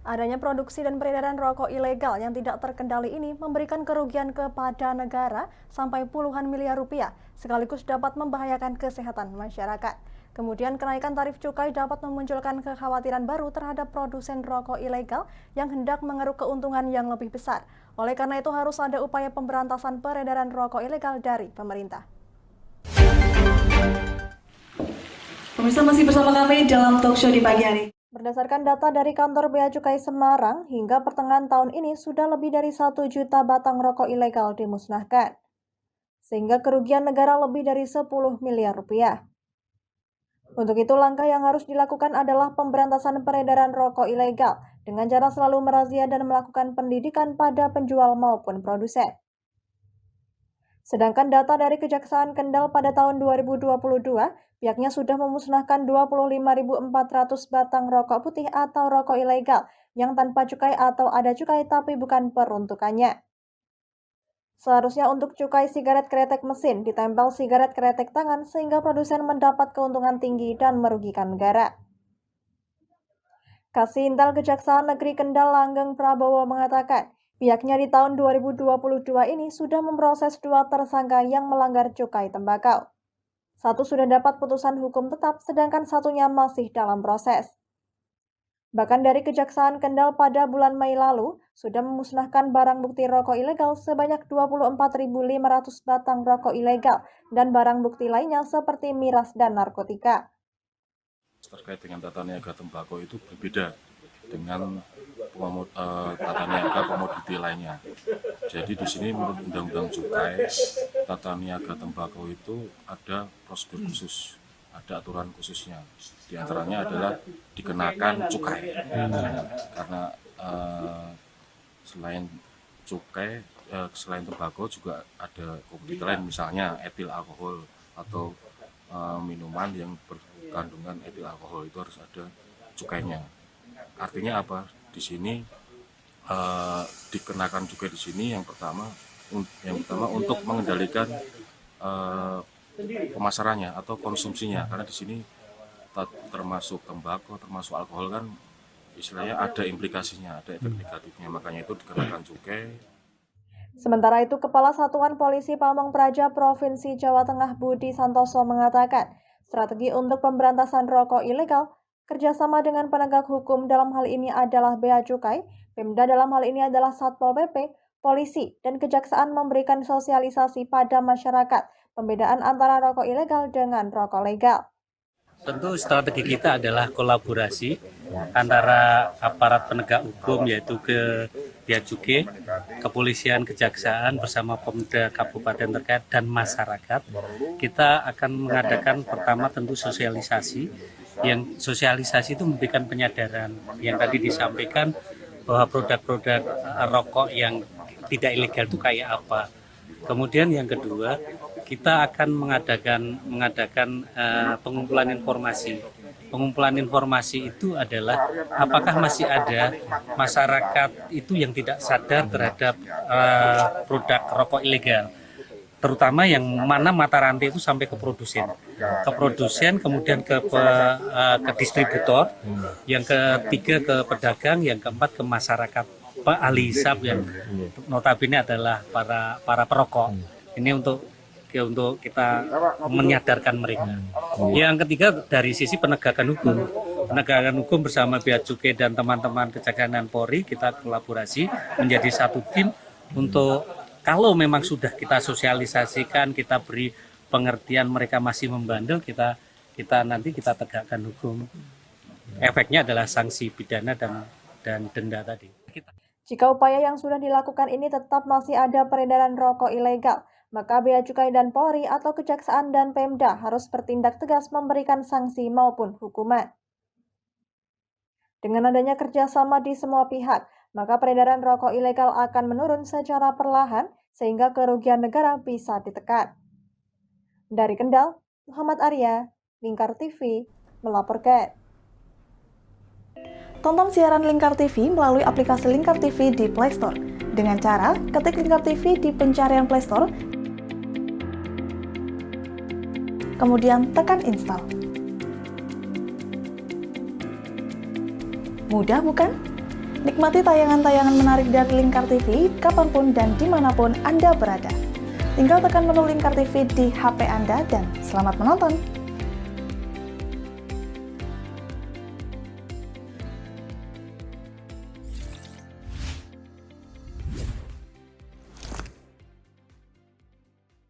Adanya produksi dan peredaran rokok ilegal yang tidak terkendali ini memberikan kerugian kepada negara sampai puluhan miliar rupiah, sekaligus dapat membahayakan kesehatan masyarakat. Kemudian kenaikan tarif cukai dapat memunculkan kekhawatiran baru terhadap produsen rokok ilegal yang hendak mengeruk keuntungan yang lebih besar. Oleh karena itu harus ada upaya pemberantasan peredaran rokok ilegal dari pemerintah. Pemirsa masih bersama kami dalam talkshow di pagi hari. Berdasarkan data dari kantor Bea Cukai Semarang, hingga pertengahan tahun ini sudah lebih dari 1 juta batang rokok ilegal dimusnahkan, sehingga kerugian negara lebih dari 10 miliar rupiah. Untuk itu, langkah yang harus dilakukan adalah pemberantasan peredaran rokok ilegal dengan cara selalu merazia dan melakukan pendidikan pada penjual maupun produsen. Sedangkan data dari Kejaksaan Kendal pada tahun 2022, pihaknya sudah memusnahkan 25.400 batang rokok putih atau rokok ilegal yang tanpa cukai atau ada cukai tapi bukan peruntukannya. Seharusnya untuk cukai sigaret kretek mesin ditempel sigaret kretek tangan sehingga produsen mendapat keuntungan tinggi dan merugikan negara. Kasih Intel Kejaksaan Negeri Kendal Langgeng Prabowo mengatakan, pihaknya di tahun 2022 ini sudah memproses 2 tersangka yang melanggar cukai tembakau. 1 sudah dapat putusan hukum tetap, sedangkan 1-nya masih dalam proses. Bahkan dari Kejaksaan Kendal pada bulan Mei lalu, sudah memusnahkan barang bukti rokok ilegal sebanyak 24.500 batang rokok ilegal dan barang bukti lainnya seperti miras dan narkotika. Terkait dengan tata niaga tembakau itu berbeda dengan tata niaga komoditi lainnya. Jadi di sini menurut Undang-Undang Cukai, tata niaga tembakau itu ada prosedur khusus, ada aturan khususnya. Di antaranya adalah dikenakan cukai. Karena selain cukai, selain tembakau juga ada komoditi lain, misalnya etil alkohol atau minuman yang berkandungan etil alkohol itu harus ada cukainya. Artinya apa? Di sini dikenakan cukai di sini yang pertama untuk mengendalikan pemasarannya atau konsumsinya, karena di sini termasuk tembakau, termasuk alkohol kan istilahnya ada implikasinya, ada efek negatifnya, makanya itu dikenakan cukai. Sementara itu, Kepala Satuan Polisi Pamong Praja Provinsi Jawa Tengah Budi Santoso mengatakan, strategi untuk pemberantasan rokok ilegal kerjasama dengan penegak hukum dalam hal ini adalah Bea Cukai, Pemda dalam hal ini adalah Satpol PP, polisi, dan kejaksaan memberikan sosialisasi pada masyarakat pembedaan antara rokok ilegal dengan rokok legal. Tentu strategi kita adalah kolaborasi antara aparat penegak hukum yaitu Bea Cukai, kepolisian, kejaksaan bersama Pemda kabupaten terkait dan masyarakat. Kita akan mengadakan pertama tentu sosialisasi. Yang sosialisasi itu memberikan penyadaran yang tadi disampaikan bahwa produk-produk rokok yang tidak ilegal itu kayak apa. Kemudian yang kedua, kita akan mengadakan pengumpulan informasi. Pengumpulan informasi itu adalah apakah masih ada masyarakat itu yang tidak sadar terhadap produk rokok ilegal, terutama yang mana mata rantai itu sampai ke produsen, kemudian ke distributor, yang ketiga ke pedagang, yang keempat ke masyarakat ahli hisap yang notabene adalah para perokok. Ini untuk kita menyadarkan mereka. Yang ketiga dari sisi penegakan hukum bersama Bea Cukai dan teman-teman Kejaksaan dan Polri, kita kolaborasi menjadi satu tim untuk kalau memang sudah kita sosialisasikan, kita beri pengertian mereka masih membandel, kita tegakkan hukum. Efeknya adalah sanksi pidana dan denda tadi. Jika upaya yang sudah dilakukan ini tetap masih ada peredaran rokok ilegal, maka Bea Cukai dan Polri atau Kejaksaan dan Pemda harus bertindak tegas memberikan sanksi maupun hukuman. Dengan adanya kerjasama di semua pihak, maka peredaran rokok ilegal akan menurun secara perlahan sehingga kerugian negara bisa ditekan. Dari Kendal, Muhammad Arya, Lingkar TV, melaporkan. Tonton siaran Lingkar TV melalui aplikasi Lingkar TV di Play Store. Dengan cara ketik Lingkar TV di pencarian Play Store, kemudian tekan install. Mudah bukan? Nikmati tayangan-tayangan menarik dari Lingkar TV kapanpun dan dimanapun Anda berada. Tinggal tekan menu Lingkar TV di HP Anda dan selamat menonton!